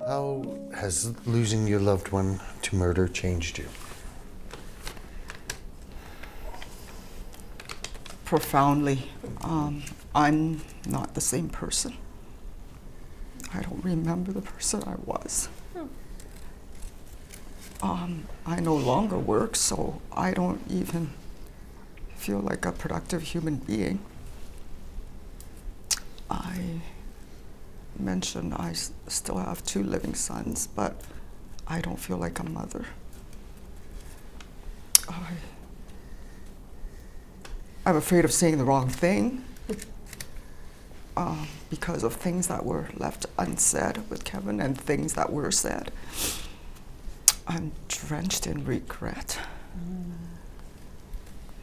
How has losing your loved one to murder changed you? Profoundly. I'm not the same person. I don't remember the person I was. I no longer work, so I don't even feel like a productive human being. I mentioned I still have 2 living sons, but I don't feel like a mother. I'm afraid of saying the wrong thing because of things that were left unsaid with Kevin and things that were said. I'm drenched in regret.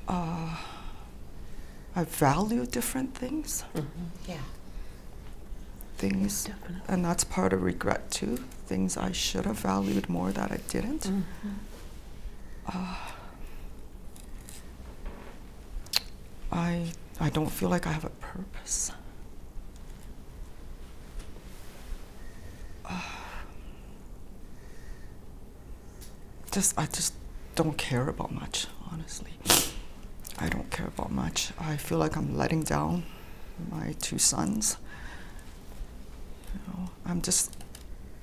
I value different things. Yeah. Things, Definitely. and that's part of regret too. Things I should have valued more that I didn't. I don't feel like I have a purpose. I just don't care about much, honestly. I don't care about much. I feel like I'm letting down my 2 sons. You know,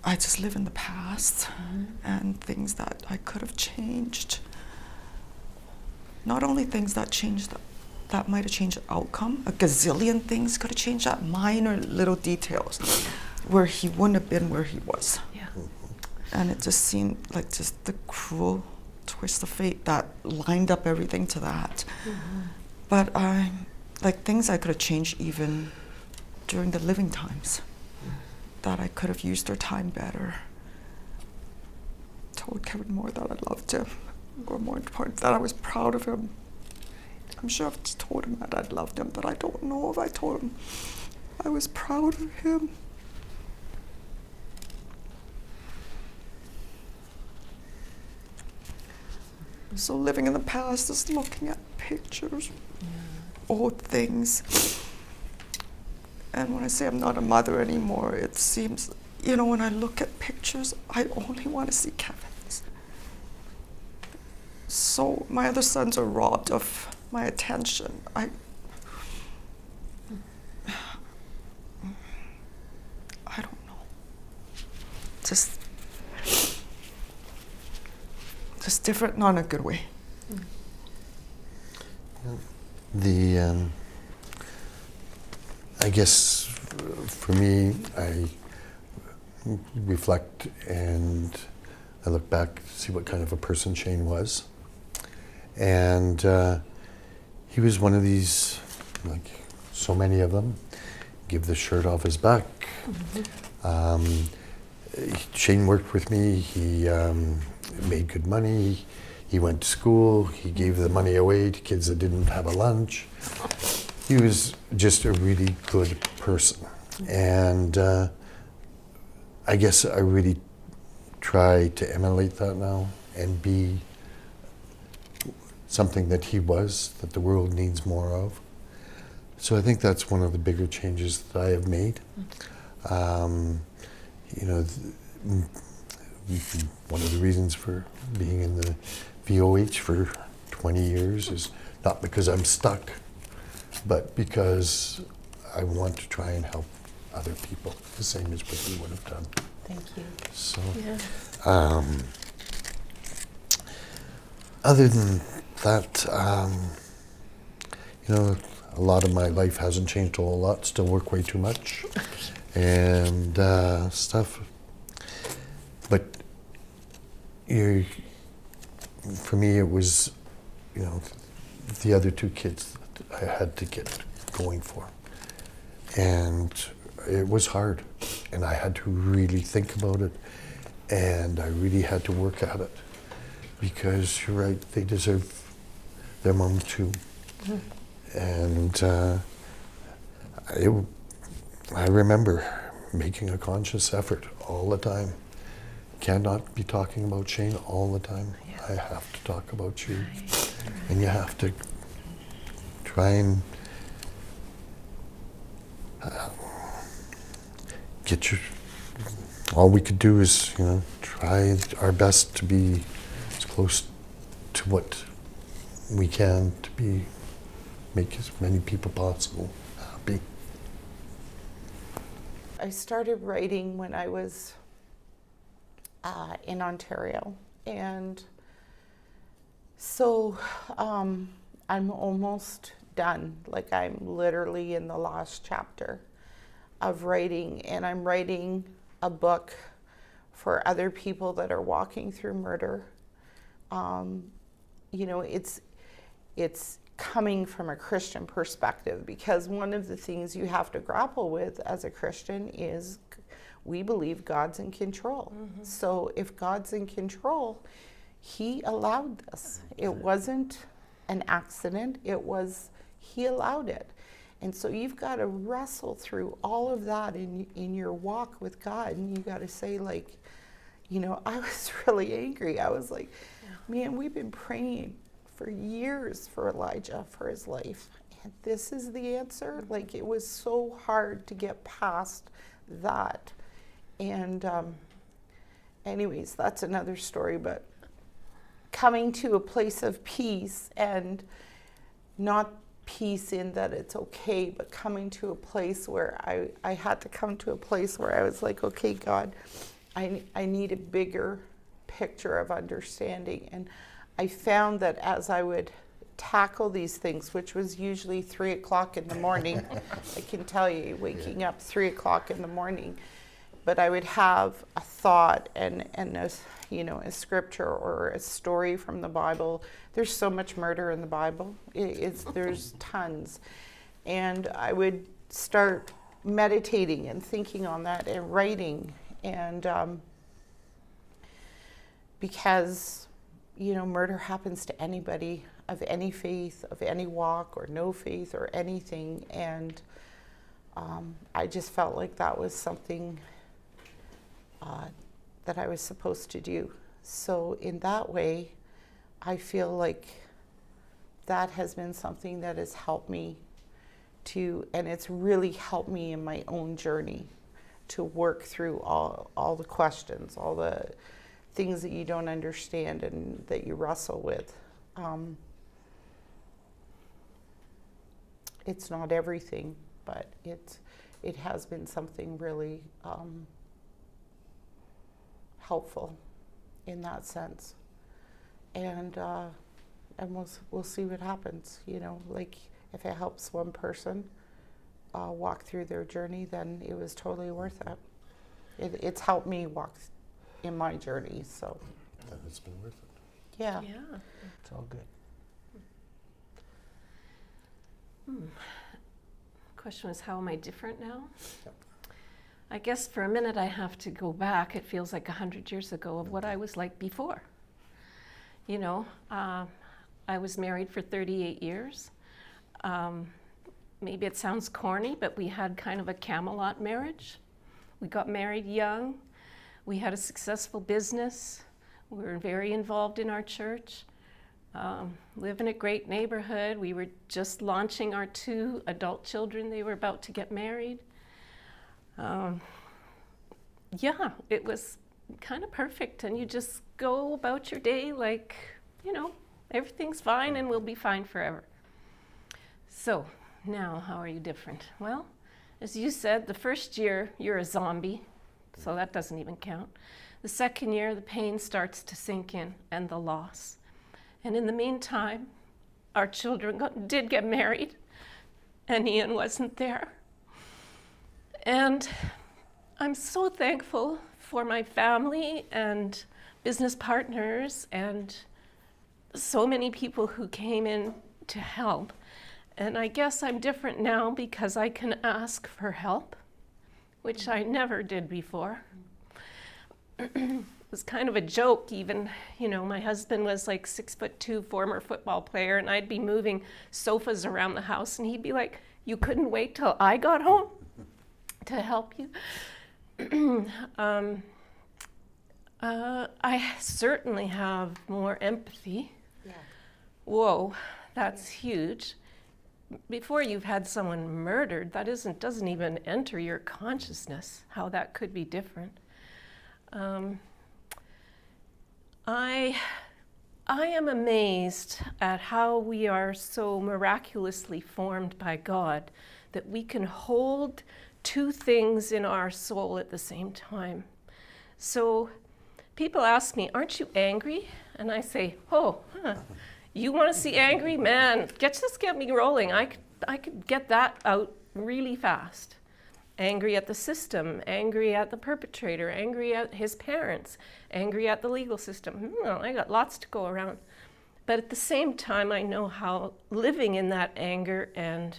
I just live in the past and things that I could have changed. Not only things that changed, that might have changed the outcome, a gazillion things could have changed that, minor little details where he wouldn't have been where he was. Yeah. And it just seemed like just the cruel twist of fate that lined up everything to that. But like things I could have changed even during the living times, that I could have used their time better. Told Kevin more that I loved him, or more important, that I was proud of him. I'm sure I've told him that I loved him, but I don't know if I told him I was proud of him. So living in the past is looking at pictures, old things. And when I say I'm not a mother anymore, it seems, you know, when I look at pictures, I only want to see Kevin's. So my other sons are robbed of my attention. I don't know. Just different, not in a good way. I guess for me, I reflect and I look back to see what kind of a person Shane was. And he was one of these, like so many of them, give the shirt off his back. Shane worked with me. He made good money. He went to school. He gave the money away to kids that didn't have a lunch. He was just a really good person. And I guess I really try to emulate that now and be something that he was, that the world needs more of. So I think that's one of the bigger changes that I have made. You know, one of the reasons for being in the VOH for 20 years is not because I'm stuck, but because I want to try and help other people the same as what you would have done. Thank you. So, Yeah. other than that, you know, a lot of my life hasn't changed a whole lot. Still work way too much and stuff. But for me, it was, you know, the other 2 kids that I had to get going for. And it was hard. And I had to really think about it. And I really had to work at it. Because you're right, they deserve their mom too. And I remember making a conscious effort all the time. Cannot be talking about Shane all the time. Yeah. I have to talk about you. And you have to try and get your all we could do is, try our best to be as close to what we can to make as many people possible happy. I started writing when I was in Ontario, and so I'm almost done. Like, I'm literally in the last chapter of writing, and I'm writing a book for other people that are walking through murder. It's coming from a Christian perspective, because one of the things you have to grapple with as a Christian is we believe God's in control. Mm-hmm. So if God's in control, He allowed this. It wasn't an accident. He allowed it. And so you've got to wrestle through all of that in your walk with God. And you got to say, like, I was really angry. I was like, man, we've been praying for years for Elijah, for his life. And this is the answer. Like, it was so hard to get past that. And anyways, that's another story. But coming to a place of peace, and not peace in that it's okay, but coming to a place where I had to come to a place where I was like, okay, God, I need a bigger picture of understanding. And I found that as I would tackle these things, which was usually 3 o'clock in the morning, I can tell you, waking up 3 o'clock in the morning, but I would have a thought and a scripture or a story from the Bible. There's so much murder in the Bible. There's tons. And I would start meditating and thinking on that and writing. And because, murder happens to anybody of any faith, of any walk, or no faith, or anything. And I just felt like that was something that I was supposed to do. So in that way, I feel like that has been something that has helped me and it's really helped me in my own journey to work through all the questions, all the things that you don't understand and that you wrestle with. It's not everything, but it has been something really helpful in that sense. And we'll see what happens. Like, if it helps one person walk through their journey, then it was totally worth it. It's helped me walk in my journey, so. And it's been worth it. Yeah. It's all good. Question was, how am I different now? Yep. I guess for a minute I have to go back. It feels like 100 years ago of what I was like before. I was married for 38 years. Maybe it sounds corny, but we had kind of a Camelot marriage. We got married young. We had a successful business. We were very involved in our church. Live in a great neighborhood. We were just launching our 2 adult children. They were about to get married. It was kind of perfect, and you just go about your day like, everything's fine and we'll be fine forever. So now, how are you different? Well, as you said, the first year you're a zombie, so that doesn't even count. The second year, the pain starts to sink in and the loss. And in the meantime, our children did get married, and Ian wasn't there. And I'm so thankful for my family and business partners and so many people who came in to help. And I guess I'm different now because I can ask for help, which I never did before. It was kind of a joke even, my husband was like 6'2", former football player, and I'd be moving sofas around the house and he'd be like, "You couldn't wait till I got home to help you?" I certainly have more empathy. Yeah. Whoa, that's huge. Before you've had someone murdered, that doesn't even enter your consciousness, how that could be different. I am amazed at how we are so miraculously formed by God that we can hold two things in our soul at the same time. So people ask me, aren't you angry? And I say, you want to see angry? Man, just get me rolling. I could get that out really fast. Angry at the system, angry at the perpetrator, angry at his parents, angry at the legal system. I got lots to go around. But at the same time, I know how living in that anger and,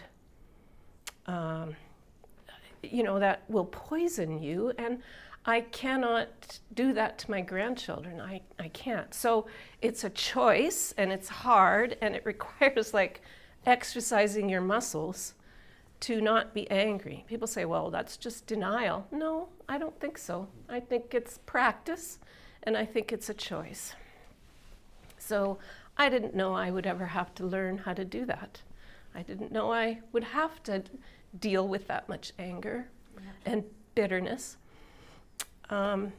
that will poison you. And I cannot do that to my grandchildren. I can't. So it's a choice, and it's hard, and it requires like exercising your muscles to not be angry. People say, well, that's just denial. No, I don't think so. I think it's practice, and I think it's a choice. So I didn't know I would ever have to learn how to do that. I didn't know I would have to deal with that much anger and bitterness. And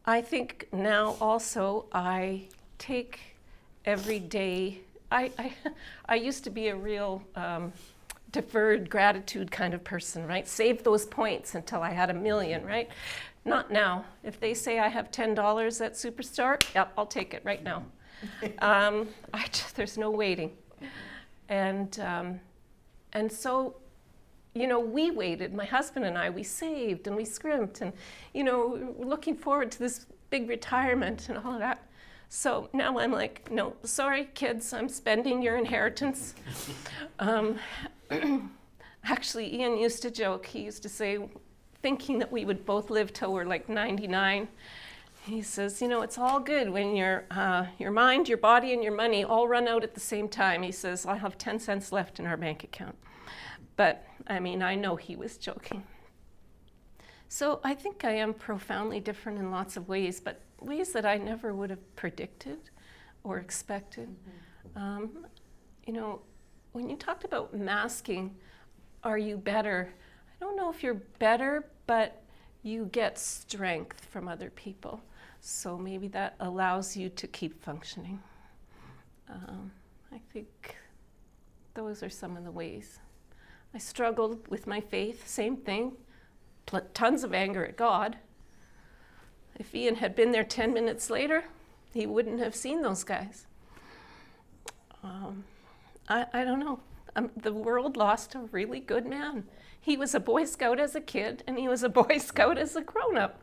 I think now also I take every day. I used to be a real deferred gratitude kind of person, right? Save those points until I had $1 million, right? Not now. If they say I have $10 at Superstore, yep, I'll take it right now. There's no waiting. And so, we waited. My husband and I, we saved and we scrimped and, looking forward to this big retirement and all of that. So now I'm like, no, sorry, kids, I'm spending your inheritance. Actually, Ian used to joke. He used to say, thinking that we would both live till we're like 99. He says, it's all good when your mind, your body, and your money all run out at the same time. He says, I have 10 cents left in our bank account. But, I know he was joking. So I think I am profoundly different in lots of ways, but ways that I never would have predicted or expected. When you talked about masking, are you better? I don't know if you're better, but you get strength from other people. So maybe that allows you to keep functioning. I think those are some of the ways. I struggled with my faith, same thing. Tons of anger at God. If Ian had been there 10 minutes later, he wouldn't have seen those guys. I don't know. The world lost a really good man. He was a Boy Scout as a kid, and he was a Boy Scout as a grown-up.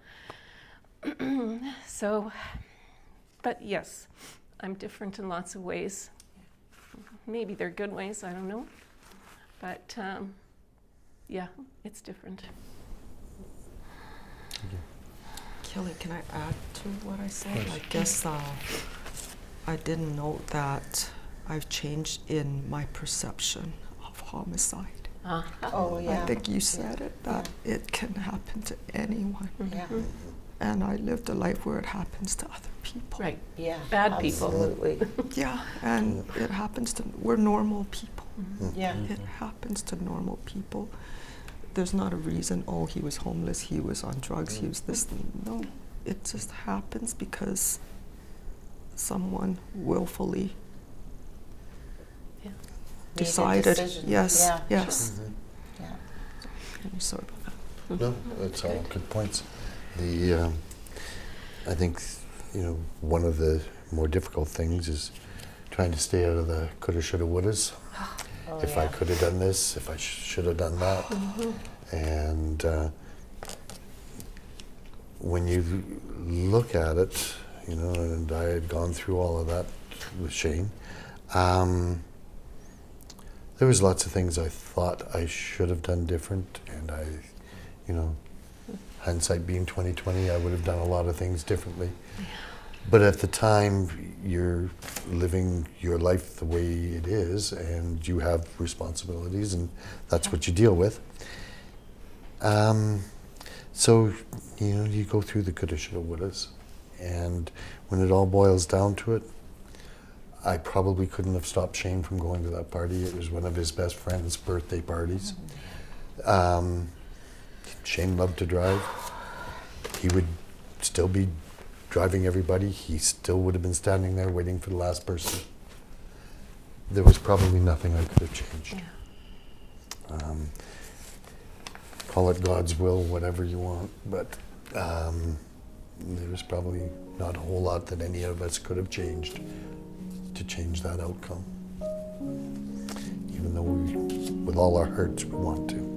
But yes, I'm different in lots of ways. Maybe they're good ways, I don't know. But yeah, it's different. Kelly, can I add to what I said? I guess I didn't know that I've changed in my perception of homicide. Oh, yeah. I think you said it, that it can happen to anyone. Yeah. And I lived a life where it happens to other people. Right. Yeah. Bad people. Absolutely. Yeah, and it happens to, we're normal people. Yeah. It happens to normal people. There's not a reason, he was homeless, he was on drugs, he was this. No, it just happens because someone willfully decided. Yes, Yeah. yes. Yeah. I'm sorry about that. No, that's all good points. I think, one of the more difficult things is trying to stay out of the coulda, shoulda, wouldas. If I could have done this, if I should have done that. And when you look at it, and I had gone through all of that with Shane, there was lots of things I thought I should have done different, and hindsight being 20/20, I would have done a lot of things differently. But at the time, you're living your life the way it is, and you have responsibilities, and that's what you deal with. So, you go through the coulda, shoulda, wouldas, and when it all boils down to it, I probably couldn't have stopped Shane from going to that party. It was one of his best friend's birthday parties. Shane loved to drive. He would still be driving everybody. He still would have been standing there waiting for the last person. There was probably nothing I could have changed. Yeah. Call it God's will, whatever you want, but there was probably not a whole lot that any of us could have changed to change that outcome. Even though we, with all our hearts, we want to.